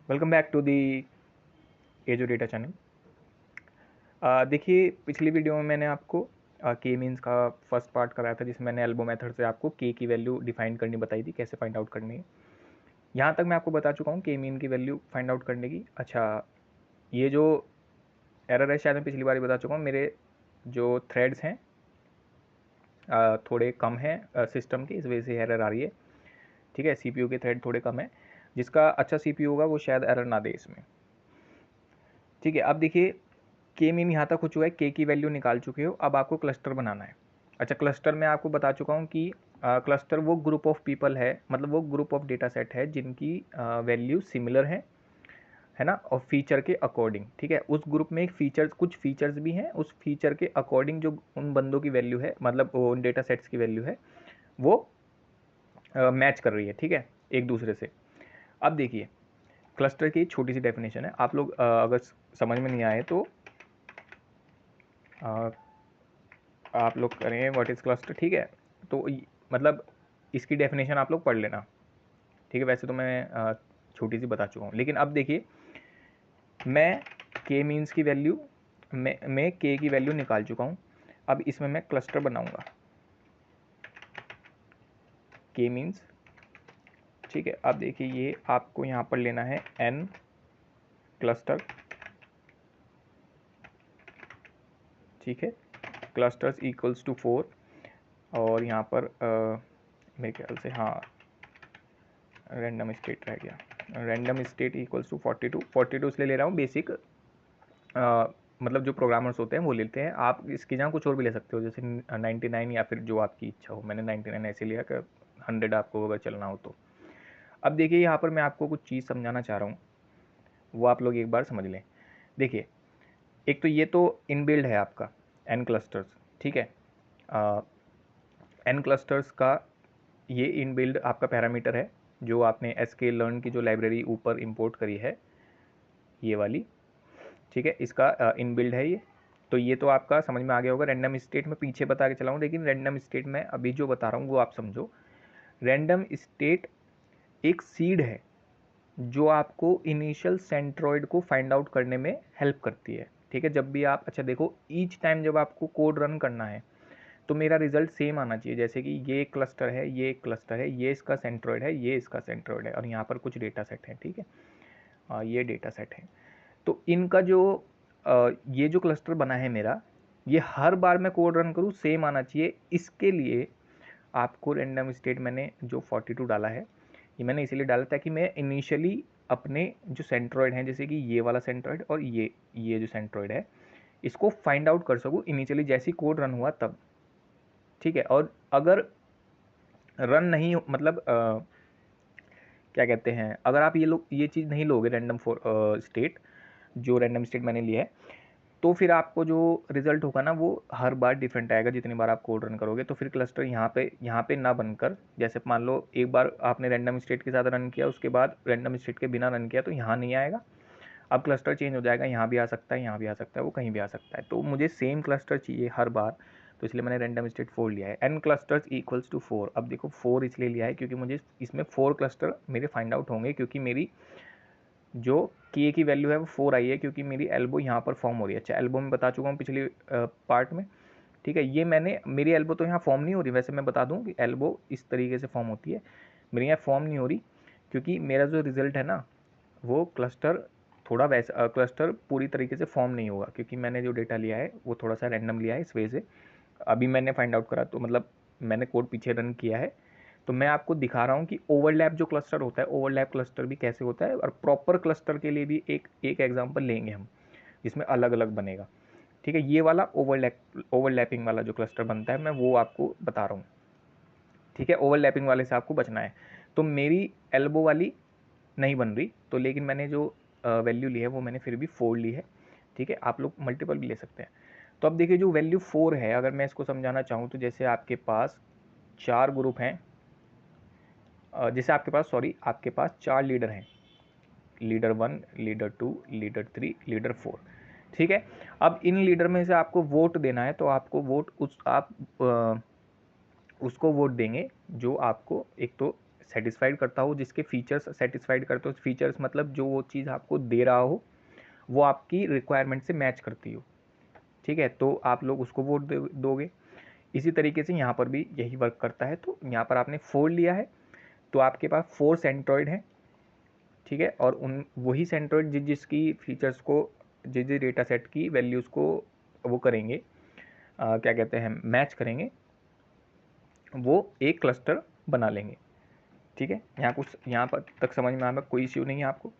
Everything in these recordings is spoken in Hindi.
वेलकम बैक टू दी एजो डेटा चैनल। देखिए, पिछली वीडियो में मैंने आपको के मीन्स का फर्स्ट पार्ट कराया था, जिसमें मैंने एल्बो मेथड से आपको के की वैल्यू डिफाइन करनी बताई थी, कैसे फाइंड आउट करनी है। यहाँ तक मैं आपको बता चुका हूँ के मीन की वैल्यू फाइंड आउट करने की। अच्छा, ये जो एरर है शायद मैं पिछली बार ही बता चुका हूँ। मेरे जो थ्रेड्स हैं थोड़े कम हैं सिस्टम की, इस वजह से एरर आ रही है। ठीक है, CPU के थ्रेड थोड़े कम है। जिसका अच्छा CPU होगा वो शायद एरर ना दे इसमें। ठीक है, अब देखिए के मीन यहाँ तक हो चुका है, के की वैल्यू निकाल चुके हो, अब आपको क्लस्टर बनाना है। अच्छा, क्लस्टर में आपको बता चुका हूँ कि क्लस्टर वो ग्रुप ऑफ पीपल है, मतलब वो ग्रुप ऑफ डेटा सेट है जिनकी वैल्यू सिमिलर है ना, और फीचर के अकॉर्डिंग। ठीक है, उस ग्रुप में एक फीचर्स, कुछ फीचर्स भी हैं, उस फीचर के अकॉर्डिंग जो उन बंदों की वैल्यू है, मतलब उन डेटा सेट्स की वैल्यू है, वो मैच कर रही है। ठीक है, एक दूसरे से। अब देखिए, क्लस्टर की छोटी सी डेफिनेशन है, आप लोग अगर समझ में नहीं आए तो आप लोग करें व्हाट इज़ क्लस्टर। ठीक है, तो मतलब इसकी डेफिनेशन आप लोग पढ़ लेना। ठीक है, वैसे तो मैं छोटी सी बता चुका हूँ, लेकिन अब देखिए, मैं के मीन्स की वैल्यू मैं के की वैल्यू निकाल चुका हूँ। अब इसमें मैं क्लस्टर बनाऊंगा, के मीन्स। ठीक है, अब देखिए, ये आपको यहाँ पर लेना है n क्लस्टर। ठीक है, क्लस्टर्स इक्वल्स टू 4, और यहाँ पर मेरे ख्याल से हाँ रैंडम स्टेट रह गया। रैंडम स्टेट इक्वल्स टू 42 इसलिए ले रहा हूँ, बेसिक मतलब जो प्रोग्रामर्स होते हैं वो लेते हैं। आप इसकी जगह कुछ और भी ले सकते हो, जैसे 99 या फिर जो आपकी इच्छा हो। मैंने 99 ऐसे लिया कि 100 आपको अगर चलना हो तो। अब देखिए, यहाँ पर मैं आपको कुछ चीज़ समझाना चाह रहा हूँ, वो आप लोग एक बार समझ लें। देखिए, एक तो ये तो इनबिल्ड है आपका एन क्लस्टर्स। ठीक है, एन क्लस्टर्स का ये इनबिल्ड आपका पैरामीटर है, जो आपने एसके लर्न की जो लाइब्रेरी ऊपर इंपोर्ट करी है, ये वाली। ठीक है, इसका इनबिल्ड है ये। तो ये तो आपका समझ में आ गया होगा। रैंडम स्टेट में पीछे बता के चला हूँ, लेकिन रैंडम स्टेट में अभी जो बता रहा हूँ वो आप समझो। रैंडम स्टेट एक सीड है जो आपको इनिशियल सेंट्रॉइड को फाइंड आउट करने में हेल्प करती है। ठीक है, जब भी आप, अच्छा देखो, ईच टाइम जब आपको कोड रन करना है तो मेरा रिजल्ट सेम आना चाहिए। जैसे कि ये एक क्लस्टर है, ये एक क्लस्टर है, ये इसका सेंट्रॉइड है, ये इसका सेंट्रॉइड है, और यहाँ पर कुछ डेटा सेट है। ठीक है, ये डेटा सेट है। तो इनका जो ये जो क्लस्टर बना है मेरा, ये हर बार मैं कोड रन करूँ सेम आना चाहिए। इसके लिए आपको रैंडम स्टेट मैंने जो 42 डाला है, ये मैंने इसीलिए डाला ताकि मैं इनिशियली अपने जो सेंट्रॉइड हैं, जैसे कि ये वाला सेंट्रॉइड और ये जो सेंट्रॉइड है, इसको फाइंड आउट कर सकूँ इनिशियली जैसे ही कोड रन हुआ तब। ठीक है, और अगर रन नहीं, मतलब क्या कहते हैं, अगर आप ये चीज़ नहीं लोगे, रैंडम स्टेट, जो रैंडम स्टेट मैंने लिया है, तो फिर आपको जो रिजल्ट होगा ना वो हर बार डिफरेंट आएगा जितनी बार आप कोड रन करोगे। तो फिर क्लस्टर यहाँ पे ना बनकर, जैसे मान लो एक बार आपने रैंडम स्टेट के साथ रन किया, उसके बाद रैंडम स्टेट के बिना रन किया, तो यहाँ नहीं आएगा। अब क्लस्टर चेंज हो जाएगा, यहाँ भी आ सकता है, यहाँ भी आ सकता है, वो कहीं भी आ सकता है। तो मुझे सेम क्लस्टर चाहिए हर बार, तो इसलिए मैंने रैंडम स्टेट 4 लिया है। n clusters equals to 4। अब देखो, 4 इसलिए लिया है क्योंकि मुझे इसमें 4 क्लस्टर मेरे फाइंड आउट होंगे, क्योंकि मेरी जो के की वैल्यू है वो 4 आई है, क्योंकि मेरी एल्बो यहाँ पर फॉर्म हो रही है। अच्छा, एल्बो में बता चुका हूँ पिछले पार्ट में। ठीक है, ये मेरी एल्बो तो यहाँ फॉर्म नहीं हो रही। वैसे मैं बता दूँ कि एल्बो इस तरीके से फॉर्म होती है, मेरी यहाँ फॉर्म नहीं हो रही, क्योंकि मेरा जो रिजल्ट है ना, वो क्लस्टर थोड़ा वैसा, क्लस्टर पूरी तरीके से फॉर्म नहीं होगा, क्योंकि मैंने जो डेटा लिया है वो थोड़ा सा रैंडम लिया है, इस वजह से। अभी मैंने फाइंड आउट करा, तो मतलब मैंने कोड पीछे रन किया है, तो मैं आपको दिखा रहा हूँ कि ओवरलैप जो क्लस्टर होता है, ओवरलैप क्लस्टर भी कैसे होता है, और प्रॉपर क्लस्टर के लिए भी एक एग्जांपल लेंगे हम, जिसमें अलग अलग बनेगा। ठीक है, ये वाला ओवरलैपिंग वाला जो क्लस्टर बनता है, मैं वो आपको बता रहा हूँ। ठीक है, ओवरलैपिंग वाले से आपको बचना है। तो मेरी एल्बो वाली नहीं बन रही, तो लेकिन मैंने जो वैल्यू ली है वो मैंने फिर भी 4 ली है। ठीक है, आप लोग मल्टीपल भी ले सकते हैं। तो अब देखिए, जो वैल्यू 4 है, अगर मैं इसको समझाना चाहूँ तो जैसे आपके पास 4 ग्रुप हैं, जैसे आपके पास 4 लीडर हैं, लीडर 1, लीडर 2, लीडर 3, लीडर 4। ठीक है, अब इन लीडर में से आपको वोट देना है, तो आपको वोट उसको वोट देंगे जो आपको एक तो सेटिस्फाइड करता हो, जिसके फीचर्स सेटिस्फाइड करते हो, फीचर्स मतलब जो वो चीज़ आपको दे रहा हो वो आपकी रिक्वायरमेंट से मैच करती हो, ठीक है, तो आप लोग उसको वोट दोगे। इसी तरीके से यहाँ पर भी यही वर्क करता है। तो यहाँ पर आपने 4 लिया है तो आपके पास 4 सेंट्रॉइड हैं, ठीक है, और उन वही सेंट्रॉइड जिसकी फीचर्स को, जिस डेटा सेट की वैल्यूज़ को वो करेंगे, क्या कहते हैं, मैच करेंगे, वो एक क्लस्टर बना लेंगे, ठीक है। यहाँ पर तक समझ में आ रहा, कोई इश्यू नहीं है आपको,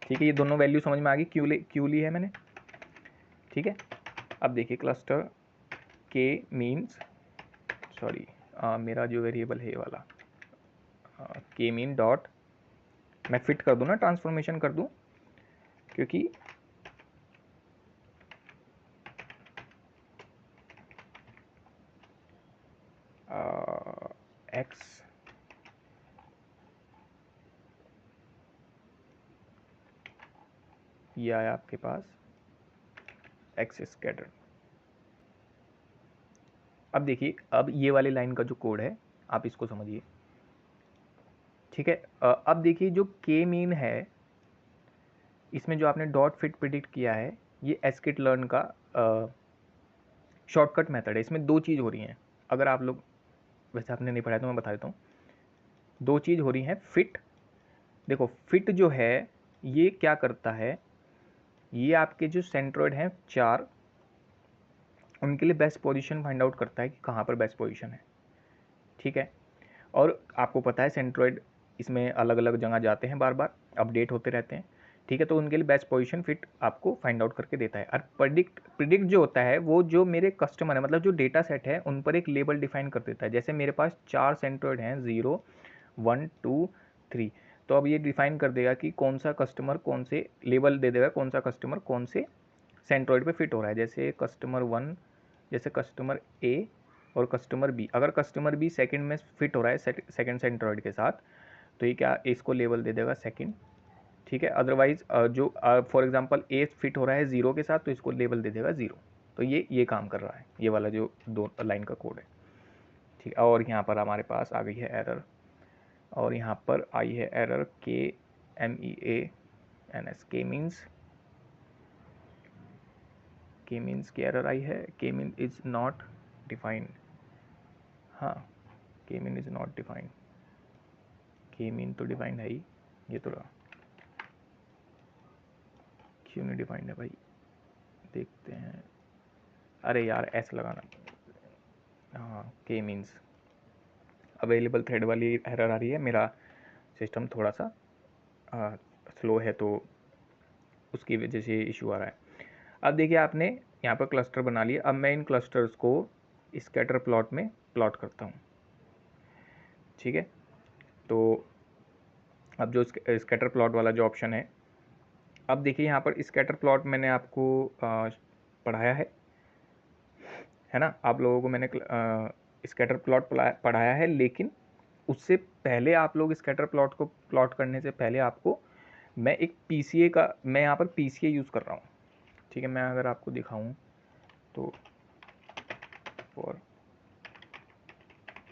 ठीक है। ये दोनों वैल्यू समझ में आ गई, क्यों ली है मैंने, ठीक है। अब देखिए क्लस्टर के मीन्स, सॉरी मेरा जो वेरिएबल है ये वाला के मीन डॉट, मैं फिट कर दूँ ना, ट्रांसफॉर्मेशन कर दूँ, क्योंकि एक्स ये आया आपके पास एक्स स्कैटर। अब देखिए, अब ये वाली लाइन का जो कोड है आप इसको समझिए, ठीक है। अब देखिए जो के मीन है, इसमें जो आपने डॉट फिट प्रिडिक्ट किया है, ये एस्किट लर्न का शॉर्टकट मेथड है। इसमें दो चीज़ हो रही हैं, अगर आप लोग, वैसे आपने नहीं पढ़ा तो मैं बता देता हूँ। दो चीज़ हो रही हैं। फिट, देखो फिट जो है ये क्या करता है, ये आपके जो सेंट्रॉइड हैं 4, उनके लिए बेस्ट पोजीशन फाइंड आउट करता है कि कहाँ पर बेस्ट पोजीशन है, ठीक है। और आपको पता है सेंट्रॉइड इसमें अलग अलग जगह जाते हैं, बार बार अपडेट होते रहते हैं, ठीक है। तो उनके लिए बेस्ट पोजीशन फिट आपको फाइंड आउट करके देता है। और प्रिडिक्ट जो होता है वो जो मेरे कस्टमर है, मतलब जो डेटा सेट है, उन पर एक लेबल डिफाइन कर देता है। जैसे मेरे पास 4 सेंट्रॉइड हैं, 0 1 2 3, तो अब ये डिफाइन कर देगा कि कौन सा कस्टमर, कौन से लेबल दे देगा कौन सा कस्टमर कौन से सेंट्रॉइड पे फिट हो रहा है। जैसे कस्टमर 1, जैसे कस्टमर ए और कस्टमर बी, अगर कस्टमर बी सेकंड में फिट हो रहा है सेकंड सेंट्रॉइड के साथ, तो ये क्या, इसको लेबल दे देगा सेकंड, ठीक है। अदरवाइज जो फॉर एग्जांपल ए फिट हो रहा है 0 के साथ, तो इसको लेबल दे देगा 0। तो ये काम कर रहा है, ये वाला जो दो लाइन का कोड है, ठीक है। और यहाँ पर हमारे पास आ गई है एरर, और यहाँ पर आई है एरर KMEANS, के मीन्स की एरर आई है, के मीन इज नॉट डिफाइंड। हाँ, के मीन इज नॉट डिफाइंड, के मीन तो डिफाइंड है ही, ये तो रहा, क्यों नहीं डिफाइंड है भाई, देखते हैं। अरे यार एस लगाना, हाँ के मीन्स अवेलेबल थ्रेड वाली एरर आ रही है। मेरा सिस्टम थोड़ा सा स्लो है, तो उसकी वजह से इशू आ रहा है। अब देखिए आपने यहाँ पर क्लस्टर बना लिया। अब मैं इन क्लस्टर्स को स्कैटर प्लॉट में प्लॉट करता हूँ, ठीक है। तो अब जो स्कैटर प्लॉट वाला जो ऑप्शन है, अब देखिए यहाँ पर स्कैटर प्लॉट मैंने आपको पढ़ाया है ना, आप लोगों को मैंने स्कैटर प्लॉट पढ़ाया है, लेकिन उससे पहले आप लोग स्कैटर प्लॉट को प्लॉट करने से पहले आपको, मैं एक PCA का, मैं यहाँ पर PCA यूज़ कर रहा हूँ, ठीक है। मैं अगर आपको दिखाऊँ तो फॉर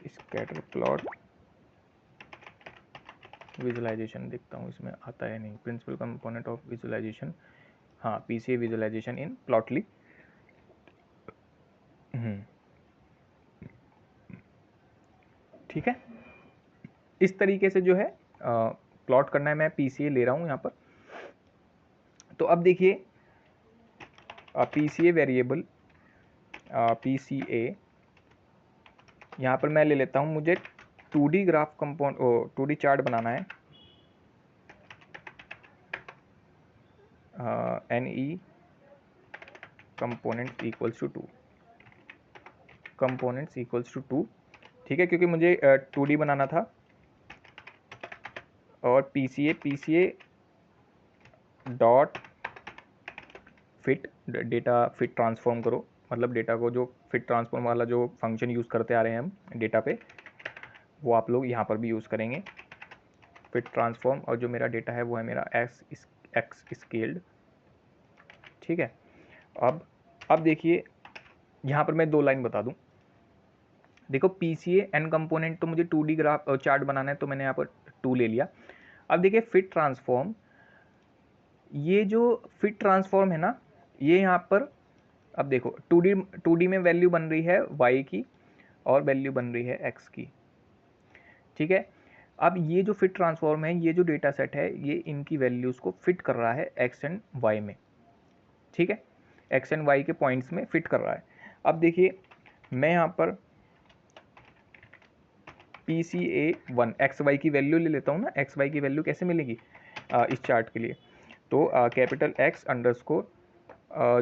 स्कैटर प्लॉट विजुलाइजेशन देखता हूँ, इसमें आता है नहीं, प्रिंसिपल कंपोनेंट ऑफ विजुलाइजेशन, हाँ PCA विजुलाइजेशन इन प्लॉटली, ठीक है। इस तरीके से जो है प्लॉट करना है, मैं PCA ले रहा हूँ यहाँ पर। तो अब देखिए PCA वेरिएबल, PCA यहाँ पर मैं ले लेता हूँ, मुझे 2D graph component 2D chart बनाना है, NE components equals to 2, components equals to 2, ठीक है, क्योंकि मुझे 2D बनाना था। और PCA dot fit, data fit transform करो, मतलब डेटा को जो फिट ट्रांसफॉर्म वाला जो फंक्शन यूज़ करते आ रहे हैं हम डेटा पे, वो आप लोग यहाँ पर भी यूज़ करेंगे, फिट ट्रांसफॉर्म। और जो मेरा डेटा है वो है मेरा एक्स स्केल्ड, ठीक है। अब देखिए यहाँ पर मैं 2 लाइन बता दूँ, देखो PCA n कंपोनेंट, तो मुझे 2D ग्राफ चार्ट बनाना है तो मैंने यहाँ पर 2 ले लिया। अब देखिए फिट ट्रांसफॉर्म, ये जो फिट ट्रांसफॉर्म है ना, ये यहाँ पर अब देखो 2D में वैल्यू बन रही है y की और वैल्यू बन रही है x की, ठीक है। अब ये जो फिट ट्रांसफॉर्म है, ये जो डेटा सेट है, ये इनकी वैल्यूज़ को फिट कर रहा है x एंड y में, ठीक है, x एंड y के पॉइंट्स में फिट कर रहा है। अब देखिए मैं यहाँ पर PCA1 XY की वैल्यू ले लेता हूँ ना, XY की वैल्यू कैसे मिलेगी इस चार्ट के लिए, तो कैपिटल X अंडरस्कोर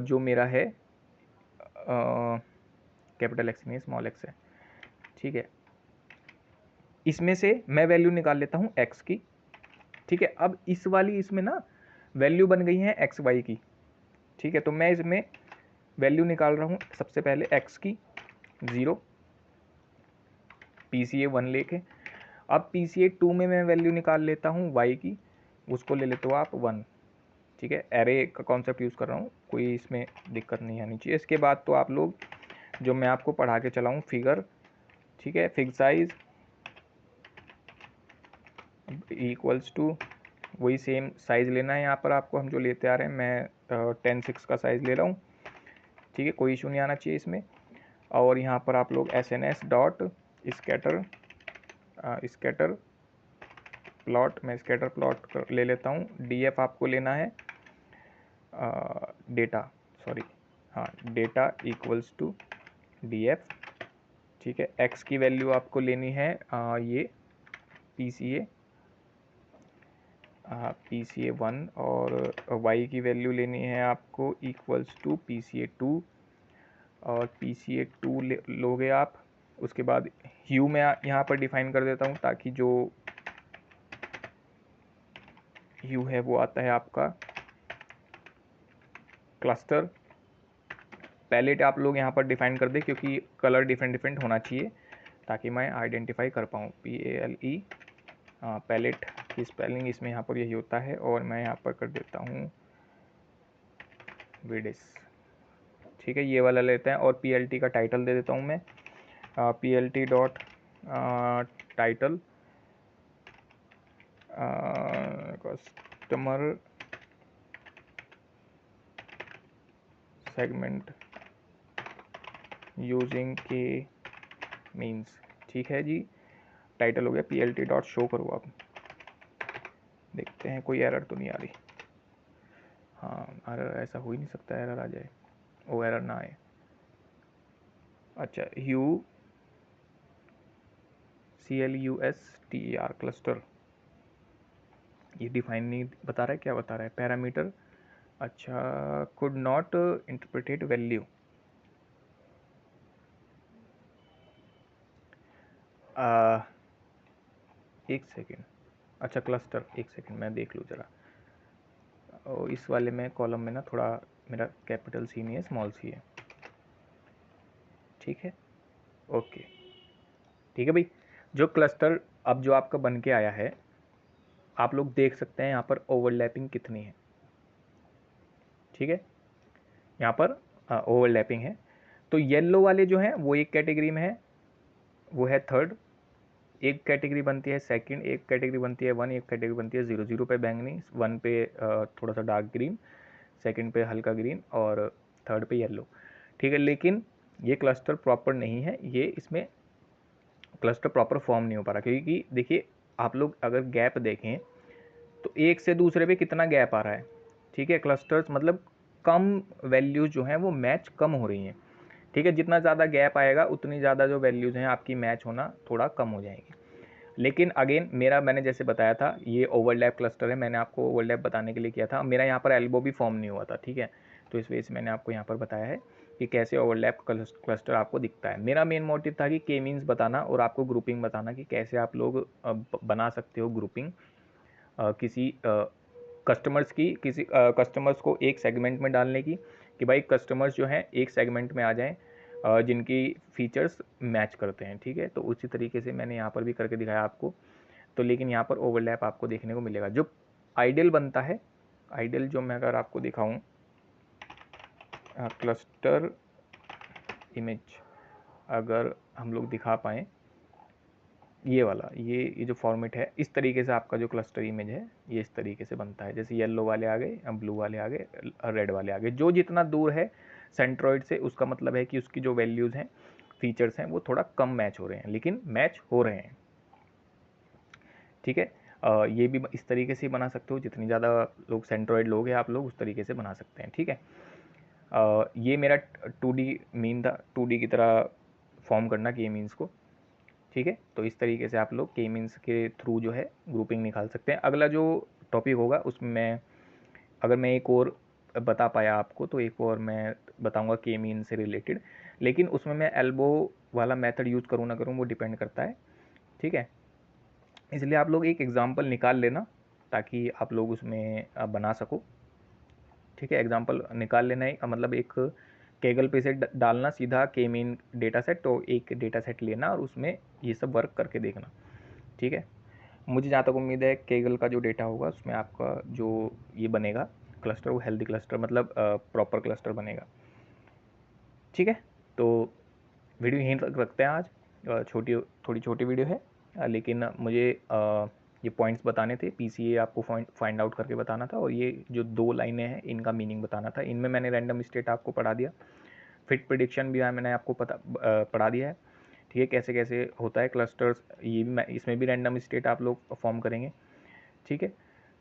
जो मेरा है कैपिटल X नहीं स्मॉल x है, ठीक है, इसमें से मैं वैल्यू निकाल लेता हूँ x की, ठीक है। अब इस वाली इसमें ना वैल्यू बन गई है XY की, ठीक है, तो मैं इसमें वैल्यू निकाल रहा हूँ सबसे पहले x की 0 PCA1 लेके। अब PCA2 में मैं वैल्यू निकाल लेता हूँ y की, उसको ले लेते हो आप 1, ठीक है। एरे का कॉन्सेप्ट यूज़ कर रहा हूँ, कोई इसमें दिक्कत नहीं आनी चाहिए। इसके बाद तो आप लोग जो मैं आपको पढ़ा के चलाऊँ फिगर, ठीक है, फिग साइज इक्वल्स टू वही सेम साइज़ लेना है यहाँ पर आपको, हम जो लेते आ रहे हैं, मैं 10:6 का साइज़ ले रहा हूँ, ठीक है, कोई इशू नहीं आना चाहिए इसमें। और यहाँ पर आप लोग SNS डॉट स्कैटर प्लॉट, मैं स्कैटर प्लॉट ले लेता हूँ। DF आपको लेना है डेटा, सॉरी हाँ, डेटा इक्वल्स टू DF, ठीक है। x की वैल्यू आपको लेनी है ये PCA1 और y की वैल्यू लेनी है आपको इक्वल्स टू PCA2 और PCA2 लोगे आप। उसके बाद ह्यू मैं यहाँ पर डिफाइन कर देता हूँ ताकि जो ह्यू है वो आता है आपका क्लस्टर। पैलेट आप लोग यहाँ पर डिफाइन कर दे क्योंकि कलर डिफरेंट होना चाहिए ताकि मैं आइडेंटिफाई कर पाऊँ। PALE पैलेट की स्पेलिंग इसमें यहाँ पर यही होता है। और मैं यहाँ पर कर देता हूँ विडिस, ठीक है, ये वाला लेते हैं। और PLT का टाइटल दे देता हूँ मैं PLT dot title customer segment using के मीन्स, ठीक है जी, टाइटल हो गया। PLT डॉट शो करो आप, देखते हैं कोई एरर तो नहीं आ रही। हाँ, एरर ऐसा हो ही नहीं सकता एरर आ जाए, वो एरर ना आए। अच्छा, CLUSTER क्लस्टर, ये डिफाइन नहीं बता रहा है, क्या बता रहा है, पैरामीटर। अच्छा, कुड नॉट इंटरप्रेटेड वैल्यू, एक सेकेंड, अच्छा क्लस्टर, एक सेकेंड मैं देख लूँ ज़रा। और इस वाले में कॉलम में ना थोड़ा मेरा कैपिटल C नहीं है, स्मॉल c है, ठीक है, ओके, ठीक है भाई। जो क्लस्टर अब जो आपका बन के आया है, आप लोग देख सकते हैं यहाँ पर ओवरलैपिंग कितनी है, ठीक है, यहाँ पर ओवरलैपिंग है। तो येलो वाले जो हैं वो एक कैटेगरी में है, वो है थर्ड, एक कैटेगरी बनती है सेकंड, एक कैटेगरी बनती है 1, एक कैटेगरी बनती है 0। 0 पे बैंगनी, 1 पे थोड़ा सा डार्क ग्रीन, सेकंड पे हल्का ग्रीन और थर्ड पे येलो, ठीक है। लेकिन ये क्लस्टर प्रॉपर नहीं है, ये इसमें क्लस्टर प्रॉपर फॉर्म नहीं हो पा रहा क्योंकि देखिए आप लोग अगर गैप देखें तो एक से दूसरे पे कितना गैप आ रहा है, ठीक है। क्लस्टर्स मतलब कम वैल्यूज जो हैं वो मैच कम हो रही हैं, ठीक है। जितना ज़्यादा गैप आएगा उतनी ज़्यादा जो वैल्यूज़ हैं आपकी मैच होना थोड़ा कम हो जाएगी। लेकिन अगेन मैंने जैसे बताया था ये ओवरलैप क्लस्टर है, मैंने आपको ओवरलैप बताने के लिए किया था। मेरा यहाँ पर एल्बो भी फॉर्म नहीं हुआ था, ठीक है, तो इस वजह से मैंने आपको यहाँ पर बताया है कि कैसे ओवरलैप क्लस्टर आपको दिखता है। मेरा मेन मोटिव था कि के मीन्स बताना और आपको ग्रुपिंग बताना कि कैसे आप लोग बना सकते हो ग्रुपिंग किसी कस्टमर्स की, किसी कस्टमर्स को एक सेगमेंट में डालने की, कि भाई कस्टमर्स जो हैं एक सेगमेंट में आ जाएं जिनकी फीचर्स मैच करते हैं, ठीक है। तो उसी तरीके से मैंने यहाँ पर भी करके दिखाया आपको। तो लेकिन यहाँ पर ओवरलैप आपको देखने को मिलेगा। जो आइडियल बनता है, आइडियल जो मैं अगर आपको दिखाऊँ क्लस्टर इमेज, अगर हम लोग दिखा पाएँ, ये वाला, ये जो फॉर्मेट है, इस तरीके से आपका जो क्लस्टर इमेज है ये इस तरीके से बनता है। जैसे येलो वाले आ गए, ब्लू वाले आ गए, रेड वाले आ गए। जो जितना दूर है सेंट्रॉइड से, उसका मतलब है कि उसकी जो वैल्यूज़ हैं, फीचर्स हैं, वो थोड़ा कम मैच हो रहे हैं, लेकिन मैच हो रहे हैं। ठीक है, ये भी इस तरीके से बना सकते हो। जितनी ज़्यादा लोग सेंट्रॉइड लोग हैं आप लोग, उस तरीके से बना सकते हैं। ठीक है, ये मेरा 2D मीन था, 2D की तरह फॉर्म करना के मीन्स को। ठीक है, तो इस तरीके से आप लोग के मीन्स के थ्रू जो है ग्रुपिंग निकाल सकते हैं। अगला जो टॉपिक होगा उसमें मैं, अगर मैं एक और बता पाया आपको, तो एक और मैं बताऊंगा के मीन से रिलेटेड, लेकिन उसमें मैं एल्बो वाला मेथड यूज़ करूँ ना करूँ वो डिपेंड करता है। ठीक है, इसलिए आप लोग एक एग्जांपल निकाल लेना ताकि आप लोग उसमें बना सको। ठीक है, एग्जांपल निकाल लेना है, मतलब एक केगल पे से डालना सीधा के मीन डेटा सेट, तो एक डेटा सेट लेना और उसमें ये सब वर्क करके देखना। ठीक है, मुझे जहाँ तक उम्मीद है केगल का जो डेटा होगा उसमें आपका जो ये बनेगा क्लस्टर, वो हेल्दी क्लस्टर, मतलब प्रॉपर क्लस्टर बनेगा। ठीक है, तो वीडियो यहीं तक रखते हैं आज। थोड़ी छोटी वीडियो है, लेकिन मुझे ये पॉइंट्स बताने थे। पीसीए आपको फाइंड आउट करके बताना था, और ये जो 2 लाइनें हैं इनका मीनिंग बताना था। इनमें मैंने रैंडम स्टेट आपको पढ़ा दिया, फिट प्रिडिक्शन भी मैंने आपको पढ़ा दिया है। ठीक है, कैसे कैसे होता है क्लस्टर्स, ये भी इसमें भी रैंडम स्टेट आप लोग फॉर्म करेंगे। ठीक है,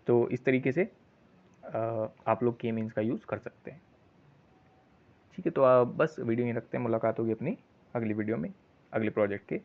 तो इस तरीके से आप लोग के मीन्स का यूज़ कर सकते हैं। ठीक है, तो बस वीडियो नहीं रखते हैं, मुलाकात होगी अपनी अगली वीडियो में अगले प्रोजेक्ट के